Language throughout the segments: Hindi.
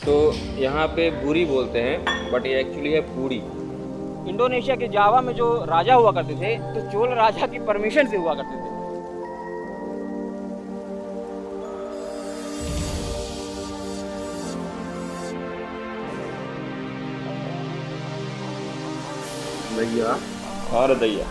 तो यहाँ पे बुरी बोलते हैं, बट ये एक्चुअली है पूड़ी। इंडोनेशिया के जावा में जो राजा हुआ करते थे तो चोल राजा की परमिशन से हुआ करते थे। भैया और दैया।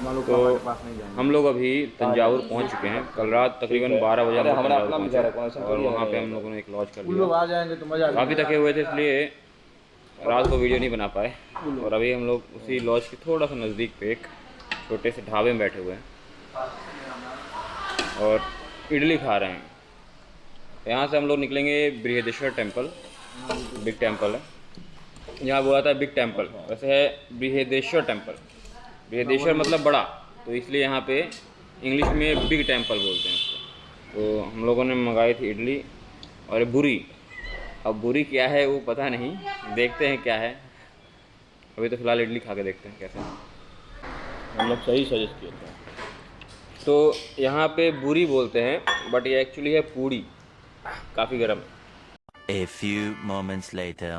मालूम तो के पास नहीं जाएंगे। हम लोग अभी तंजावुर पहुँच चुके हैं। कल रात तकरीबन 12 बजे हम लोग तंजावुर पहुँचे और वहाँ पे हम लोगों ने एक लॉज कर उन लोग लिया। आ जाएंगे तो मजा काफ़ी थके हुए थे इसलिए रात को वीडियो नहीं बना पाए। और अभी हम लोग उसी लॉज के थोड़ा सा नज़दीक पे एक छोटे से ढाबे में बैठे हुए हैं और इडली खा रहे हैं। यहाँ से हम लोग निकलेंगे बृहदेश्वर टेम्पल, बिग टेम्पल है यहाँ बोला था बिग टेम्पल, वैसे है बृहदेश्वर टेम्पल। बृहदेश्वर मतलब बड़ा, तो इसलिए यहाँ पे इंग्लिश में बिग टेम्पल बोलते हैं उसको। तो हम लोगों ने मंगाई थी इडली और बुरी। अब बुरी क्या है वो पता नहीं, देखते हैं क्या है। अभी तो फ़िलहाल इडली खा के देखते हैं कैसे है। हम लोग सही सजेस्ट किए थे। तो यहाँ पे बुरी बोलते हैं, बट ये एक्चुअली है पूड़ी, काफ़ी गर्म। A few moments later.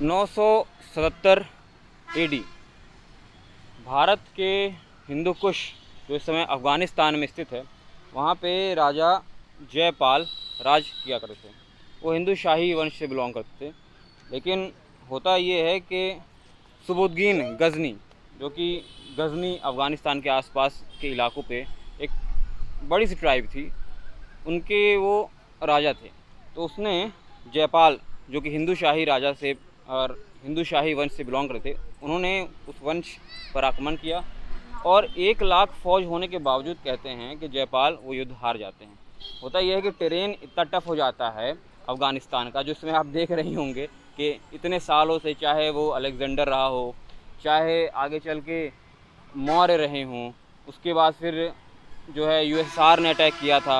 977 AD Bharat के हिंदू कुश जो इस समय अफ़गानिस्तान में स्थित है, वहाँ पे राजा जयपाल राज किया करते थे। वो हिंदू शाही वंश से बिलोंग करते थे। लेकिन होता ये है कि सुबुद्दीन गज़नी, जो कि गज़नी अफ़गानिस्तान के आसपास के इलाकों पे एक बड़ी सी ट्राइब थी, उनके वो राजा थे। तो उसने जयपाल, जो कि हिंदू शाही राजा से और हिंदू शाही वंश से बिलोंग करते थे, उन्होंने उस वंश पर आक्रमण किया और 1 लाख फौज होने के बावजूद कहते हैं कि जयपाल वो युद्ध हार जाते हैं। होता यह है कि टेरेन इतना टफ हो जाता है अफ़गानिस्तान का, जिसमें आप देख रहे होंगे कि इतने सालों से, चाहे वो अलेक्जेंडर रहा हो, चाहे आगे चल के मौर्य रहे हों, उसके बाद फिर जो है यूएसएसआर ने अटैक किया था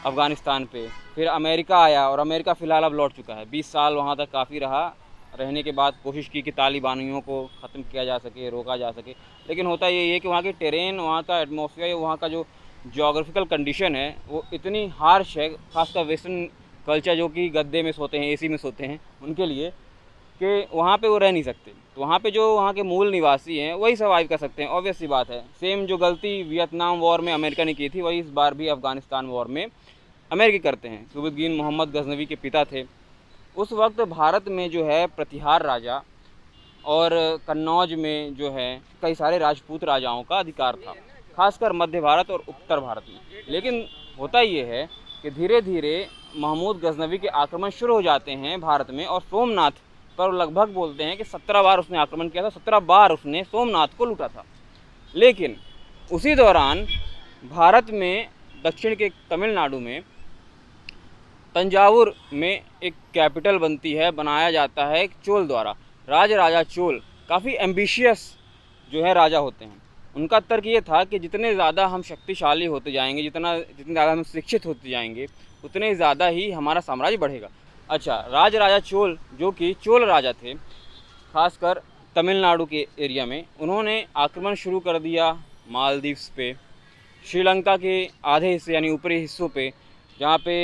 अफ़गानिस्तान पे, फिर अमेरिका आया और अमेरिका फ़िलहाल अब लौट चुका है। 20 साल वहाँ तक काफ़ी रहा, रहने के बाद कोशिश की कि तालिबानियों को ख़त्म किया जा सके, रोका जा सके। लेकिन होता ये है कि वहाँ की टेरेन, वहाँ का एटमॉस्फेयर, वहाँ का जो जोग्राफिकल कंडीशन है वो इतनी हार्श है, ख़ासकर वेस्टर्न कल्चर जो कि गद्दे में सोते हैं, एसी में सोते हैं, उनके लिए, कि वहाँ पे वो रह नहीं सकते। तो वहाँ पे जो वहाँ के मूल निवासी हैं वही सर्वाइव कर सकते हैं। ऑब्वियस सी बात है। सेम जो गलती वियतनाम वॉर में अमेरिका ने की थी, वही इस बार भी अफ़गानिस्तान वॉर में अमेरिकी करते हैं। सुबुद्दीन मोहम्मद गज़नवी के पिता थे। उस वक्त भारत में जो है प्रतिहार राजा और कन्नौज में जो है कई सारे राजपूत राजाओं का अधिकार था, खासकर मध्य भारत और उत्तर भारत में। लेकिन होता ये है कि धीरे धीरे महमूद गज़नवी के आक्रमण शुरू हो जाते हैं भारत में, और सोमनाथ पर लगभग बोलते हैं कि 17 बार उसने आक्रमण किया था, 17 बार उसने सोमनाथ को लूटा था। लेकिन उसी दौरान भारत में दक्षिण के तमिलनाडु में तंजावुर में एक कैपिटल बनती है, बनाया जाता है एक चोल द्वारा। राजा चोल काफ़ी एम्बिशियस जो है राजा होते हैं। उनका तर्क ये था कि जितने ज़्यादा हम शक्तिशाली होते जाएंगे, जितने ज़्यादा हम शिक्षित होते जाएंगे, उतने ज़्यादा ही हमारा साम्राज्य बढ़ेगा। अच्छा, राजा चोल जो कि चोल राजा थे, खासकर तमिलनाडु के एरिया में, उन्होंने आक्रमण शुरू कर दिया मालदीव्स पे, श्रीलंका के आधे हिस्से यानी ऊपरी हिस्सों पे, जहाँ पे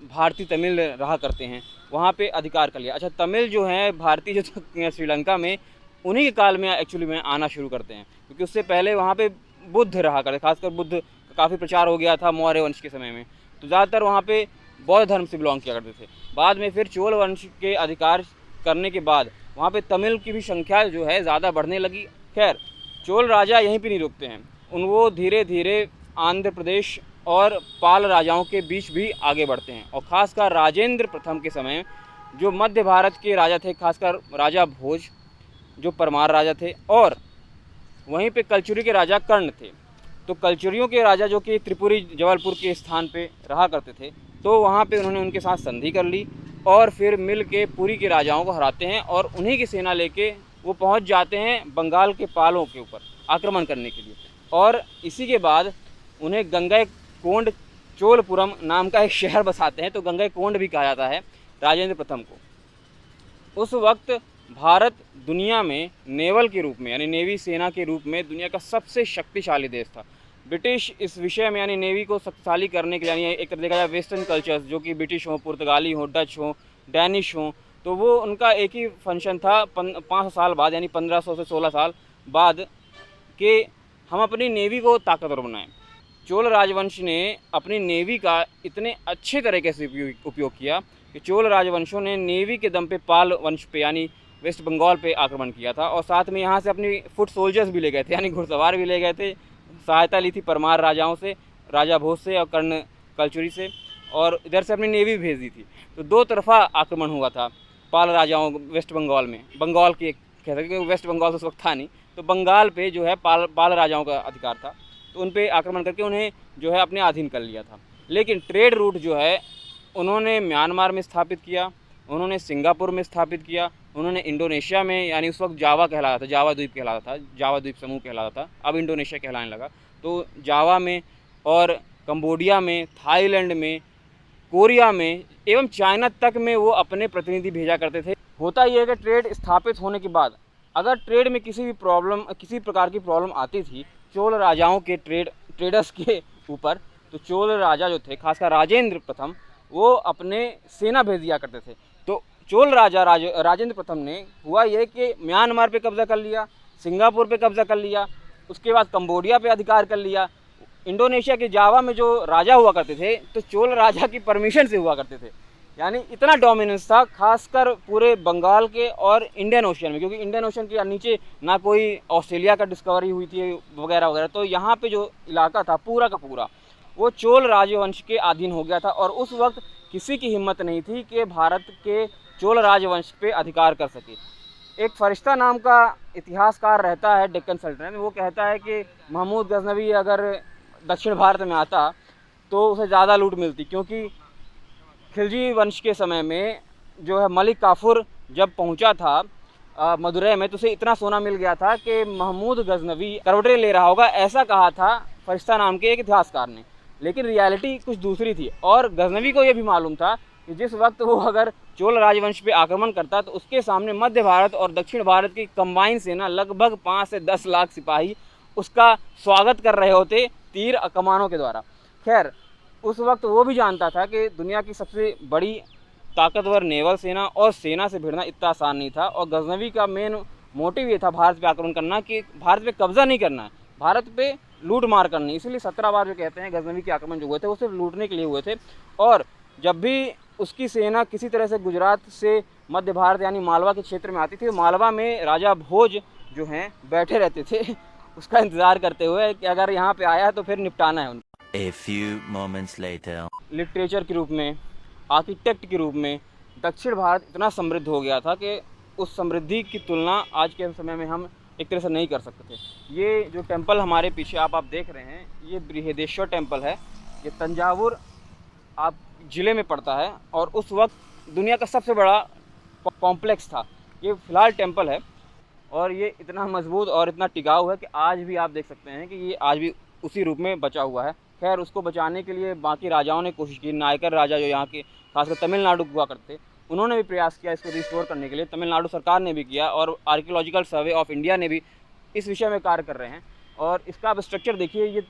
भारतीय तमिल रहा करते हैं, वहाँ पे अधिकार कर लिया। अच्छा, तमिल जो हैं भारतीय जो श्रीलंका में, उन्हीं के काल में एक्चुअली में आना शुरू करते हैं, क्योंकि उससे पहले वहाँ पे बुद्ध रहा करते, खासकर बुद्ध का काफ़ी प्रचार हो गया था मौर्य वंश के समय में। तो ज़्यादातर वहाँ पे बौद्ध धर्म से बिलोंग किया करते थे। बाद में फिर चोल वंश के अधिकार करने के बाद वहाँ पे तमिल की भी संख्या जो है ज़्यादा बढ़ने लगी। खैर, चोल राजा यहीं पे नहीं रुकते हैं, वो धीरे धीरे आंध्र प्रदेश और पाल राजाओं के बीच भी आगे बढ़ते हैं। और ख़ासकर राजेंद्र प्रथम के समय जो मध्य भारत के राजा थे, खासकर राजा भोज जो परमार राजा थे, और वहीं पे कलचुरी के राजा कर्ण थे। तो कलचुरियों के राजा जो कि त्रिपुरी जबलपुर के स्थान पे रहा करते थे, तो वहाँ पे उन्होंने उनके साथ संधि कर ली और फिर मिल के पुरी के राजाओं को हराते हैं और उन्हीं की सेना लेके वो पहुँच जाते हैं बंगाल के पालों के ऊपर आक्रमण करने के लिए। और इसी के बाद उन्हें गंगईकोंड चोलपुरम नाम का एक शहर बसाते हैं, तो गंगईकोंड भी कहा जाता है राजेंद्र प्रथम को। उस वक्त भारत दुनिया में नेवल के रूप में यानी नेवी सेना के रूप में दुनिया का सबसे शक्तिशाली देश था। ब्रिटिश इस विषय में यानी नेवी को शक्तिशाली करने के लिए, यानी एक तरह देखा जाए वेस्टर्न कल्चर्स जो कि ब्रिटिश हो, पुर्तगाली हो, डच हो, डैनिश हो, तो वो उनका एक ही फंक्शन था 5 साल बाद यानी 1500 से 16 साल बाद कि हम अपनी नेवी को ताकतवर बनाएं। चोल राजवंश ने अपनी नेवी का इतने अच्छे तरीके से उपयोग किया कि चोल राजवंशों ने नेवी के दम पे पाल वंश पे यानी वेस्ट बंगाल पे आक्रमण किया था और साथ में यहाँ से अपनी फुट सोल्जर्स भी ले गए थे, यानी घुड़सवार भी ले गए थे। सहायता ली थी परमार राजाओं से, राजा भोज से और कर्ण कलचुरी से, और इधर से अपनी नेवी भी भेज दी थी। तो 2 तरफा आक्रमण हुआ था पाल राजाओं वेस्ट बंगाल में, बंगाल के कह सकते हैं, वेस्ट बंगाल उस वक्त था नहीं, तो बंगाल पे जो है पाल राजाओं का अधिकार था, तो उन पे आक्रमण करके उन्हें जो है अपने अधीन कर लिया था। लेकिन ट्रेड रूट जो है उन्होंने म्यांमार में स्थापित किया, उन्होंने सिंगापुर में स्थापित किया, उन्होंने इंडोनेशिया में, यानी उस वक्त जावा कहलाता था, जावा द्वीप कहलाता था, जावा द्वीप समूह कहलाता था, अब इंडोनेशिया कहलाने लगा, तो जावा में और कंबोडिया में, थाईलैंड में, कोरिया में एवं चाइना तक में वो अपने प्रतिनिधि भेजा करते थे। होता ये है कि ट्रेड स्थापित होने के बाद अगर ट्रेड में किसी प्रकार की प्रॉब्लम आती थी चोल राजाओं के ट्रेडर्स के ऊपर, तो चोल राजा जो थे खासकर राजेंद्र प्रथम वो अपने सेना भेज दिया करते थे। तो चोल राजेंद्र प्रथम ने हुआ ये कि म्यांमार पे कब्जा कर लिया, सिंगापुर पे कब्जा कर लिया, उसके बाद कंबोडिया पे अधिकार कर लिया। इंडोनेशिया के जावा में जो राजा हुआ करते थे तो चोल राजा की परमिशन से हुआ करते थे, यानी इतना डोमिनेंस था खासकर पूरे बंगाल के और इंडियन ओशन में, क्योंकि इंडियन ओशन के नीचे ना कोई ऑस्ट्रेलिया का डिस्कवरी हुई थी वगैरह वगैरह, तो यहाँ पे जो इलाका था पूरा का पूरा वो चोल राजवंश के अधीन हो गया था। और उस वक्त किसी की हिम्मत नहीं थी कि भारत के चोल राजवंश पे अधिकार कर सके। एक फरिश्ता नाम का इतिहासकार रहता है डेक्कन सल्तनत में, वो कहता है कि महमूद गजनवी अगर दक्षिण भारत में आता तो उसे ज़्यादा लूट मिलती, क्योंकि खिलजी वंश के समय में जो है मलिक काफूर जब पहुंचा था मदुरै में तो उसे इतना सोना मिल गया था कि महमूद गजनवी करवटे ले रहा होगा, ऐसा कहा था फरिश्ता नाम के एक इतिहासकार ने। लेकिन रियलिटी कुछ दूसरी थी और गजनवी को यह भी मालूम था कि जिस वक्त वो अगर चोल राजवंश पे आक्रमण करता तो उसके सामने मध्य भारत और दक्षिण भारत की कंबाइन सेना लगभग 5 से 10 लाख सिपाही उसका स्वागत कर रहे होते तीर कमानों के द्वारा। खैर उस वक्त वो भी जानता था कि दुनिया की सबसे बड़ी ताकतवर नेवल सेना और सेना से भिड़ना इतना आसान नहीं था, और गजनवी का मेन मोटिव ये था भारत पे आक्रमण करना कि भारत पे कब्जा नहीं करना है, भारत पे लूट मार करनी। इसलिए 17 बार जो कहते हैं गजनवी के आक्रमण जो हुए थे वो सिर्फ लूटने के लिए हुए थे। और जब भी उसकी सेना किसी तरह से गुजरात से मध्य भारत यानी मालवा के क्षेत्र में आती थी, मालवा में राजा भोज जो हैं बैठे रहते थे उसका इंतज़ार करते हुए कि अगर यहाँ पे आया है तो फिर निपटाना है उनको। A few moments later. Literature के रूप में, आर्किटेक्ट के रूप में दक्षिण भारत इतना समृद्ध हो गया था कि उस समृद्धि की तुलना आज के समय में हम एक तरह से नहीं कर सकते थे। ये जो टेंपल हमारे पीछे आप देख रहे हैं ये बृहदेश्वर टेंपल है, ये तंजावुर आप ज़िले में पड़ता है और उस वक्त दुनिया का सबसे बड़ा कॉम्प्लेक्स था। ये फ़िलहाल टेंपल है और ये इतना मजबूत और इतना टिकाऊ है कि आज भी आप देख सकते हैं कि ये आज भी उसी रूप में बचा हुआ है। खैर उसको बचाने के लिए बाकी राजाओं ने कोशिश की, नायकर राजा जो यहाँ के खासकर तमिलनाडु हुआ करते उन्होंने भी प्रयास किया इसको रिस्टोर करने के लिए, तमिलनाडु सरकार ने भी किया और आर्कियोलॉजिकल सर्वे ऑफ इंडिया ने भी इस विषय में कार्य कर रहे हैं। और इसका आप स्ट्रक्चर देखिए, ये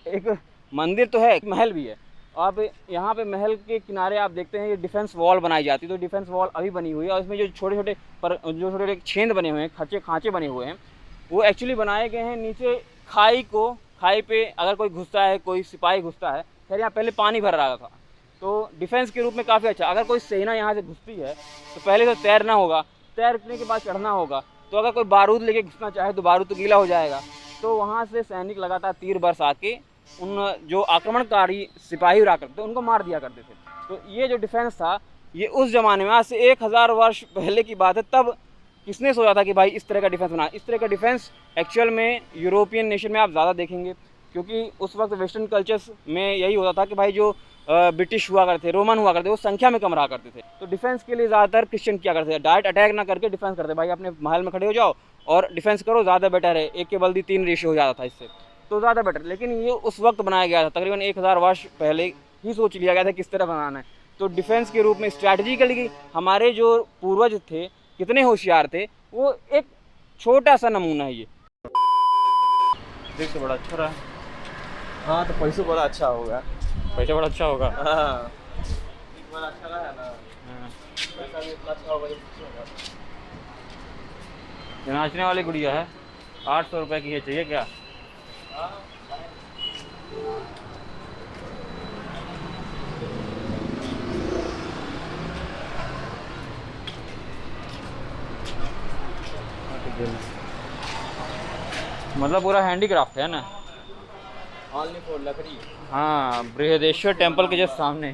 एक मंदिर तो है, एक महल भी है। आप यहाँ पे महल के किनारे आप देखते हैं ये डिफेंस वॉल बनाई जाती है, तो डिफेंस वॉल अभी बनी हुई है और इसमें जो छोटे छोटे छेद बने हुए हैं, खांचे बने हुए हैं, वो एक्चुअली बनाए गए हैं नीचे खाई पे अगर कोई घुसता है, कोई सिपाही घुसता है। खैर यहाँ पहले पानी भर रहा था तो डिफेंस के रूप में काफ़ी अच्छा। अगर कोई सेना यहाँ से घुसती है तो पहले तो तैरना होगा, तैरने के बाद चढ़ना होगा, तो अगर कोई बारूद लेके घुसना चाहे तो बारूद तो गीला हो जाएगा, तो वहाँ से सैनिक लगातार तीर बरसा के उन जो आक्रमणकारी सिपाही हुआ करते उनको मार दिया करते थे। तो ये जो डिफेंस था ये उस ज़माने में आज से 1000 वर्ष पहले की बात है, तब किसने सोचा था कि भाई इस तरह का डिफेंस बना। इस तरह का डिफेंस एक्चुअल में यूरोपियन नेशन में आप ज़्यादा देखेंगे, क्योंकि उस वक्त वेस्टर्न कल्चर्स में यही होता था कि भाई जो ब्रिटिश हुआ करते थे, रोमन हुआ करते, वो संख्या में कम रहा करते थे, तो डिफेंस के लिए ज़्यादातर क्रिश्चियन किया करते थे। डायरेक्ट अटैक ना करके डिफेंस करते, भाई अपने महल में खड़े हो जाओ और डिफेंस करो, ज़्यादा बेटर है, 1 के बल्कि 3 रेशियो हो जाता था इससे, तो ज़्यादा बेटर। लेकिन ये उस वक्त बनाया गया था, तकरीबन 1000 वर्ष पहले ही सोच लिया गया था किस तरह बनाना है। तो डिफेंस के रूप में स्ट्रैटेजिकली हमारे जो पूर्वज थे कितने होशियार थे, वो एक छोटा सा नमूना है ये। देख से बड़ा अच्छा रहा। हाँ तो पैसे बड़ा अच्छा होगा। पैसा बड़ा अच्छा होगा। हाँ बड़ा अच्छा रहा है ना, पैसा भी इतना अच्छा होगा। ये नाचने वाली गुड़िया है, 800 रुपये की है, चाहिए क्या? मतलब पूरा हैंडीक्राफ्ट है ना। ऑनली फॉर लकड़ी, हाँ, बृहदेश्वर टेम्पल के जस्ट सामने।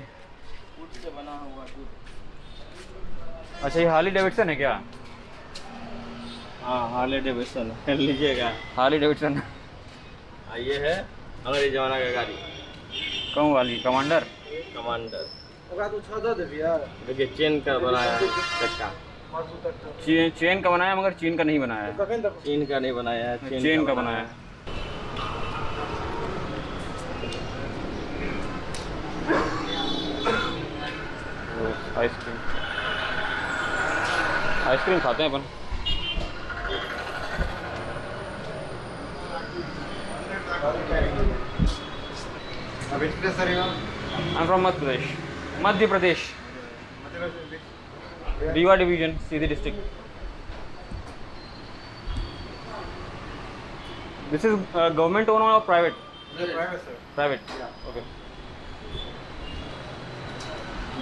वुड से बना हुआ वुड। अच्छा, ये हार्ली डेविडसन है क्या? हाँ हार्ले डेविडसन लीजिएगा। हार्ली डेविडसन ये है अंग्रेज जमाना का गाड़ी, कौन वाली? कमांडर? कमांडर। देखिए चेन का बनाया है चक्का, चेन का बनाया मगर चीन का नहीं बनाया है। चीन का नहीं बनाया है, चेन का बनाया है। आइसक्रीम, आइसक्रीम खाते हैं अपन। I'm from Madhya Pradesh. Madhya Pradesh, Rewa division, Sidhi district. This is government owned or private? Private, sir. Private. Yeah. Okay.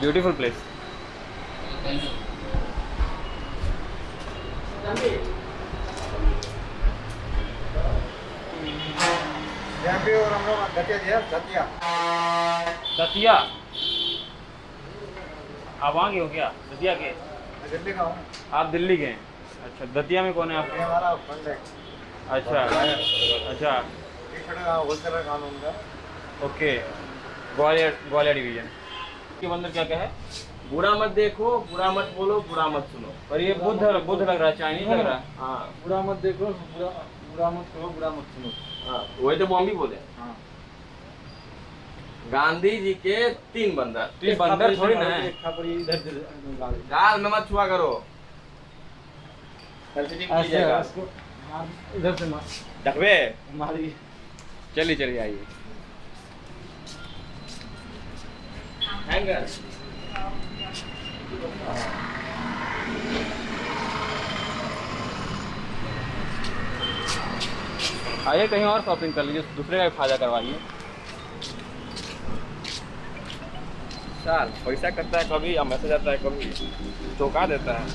Beautiful place. यहाँ पे और हम लोग दतिया दिया, दतिया। दतिया, आप वहाँ के हो क्या? दतिया के? मैं दिल्ली का हूँ। आप दिल्ली के हैं? अच्छा, दतिया में कौन है ये आपके? हमारा फंड है। अच्छा अच्छा, एक छोटा होलसेलर कानून का। ओके। ग्वालियर, ग्वालियर डिवीजन के अंदर क्या क्या है? बुरा मत देखो, बुरा मत बोलो, बुरा मत सुनो। और ये बुद्ध लग रहा है, चाइनीज लग रहा है। हाँ बुरा मत देखो, बुरा मत करो, बुरा मत सुनो। हाँ, वही तो बॉम्बी बोले। हाँ। गांधी जी के 3 बंदर। तो ये बंदर थोड़ी ना है। एक खापरी इधर डाल दे। गाल में मत छुआ करो, सेंसिटिव ऐसे कीजिएगा। इसको मार, इधर से मार, देखबे मारी। चलिए चलिए आइए। हैंगर। आइए कहीं और शॉपिंग कर लीजिए, दूसरे का भी फायदा करवाइए। पैसा करता है कभी या मैसेज आता है कभी, चौंका देता है।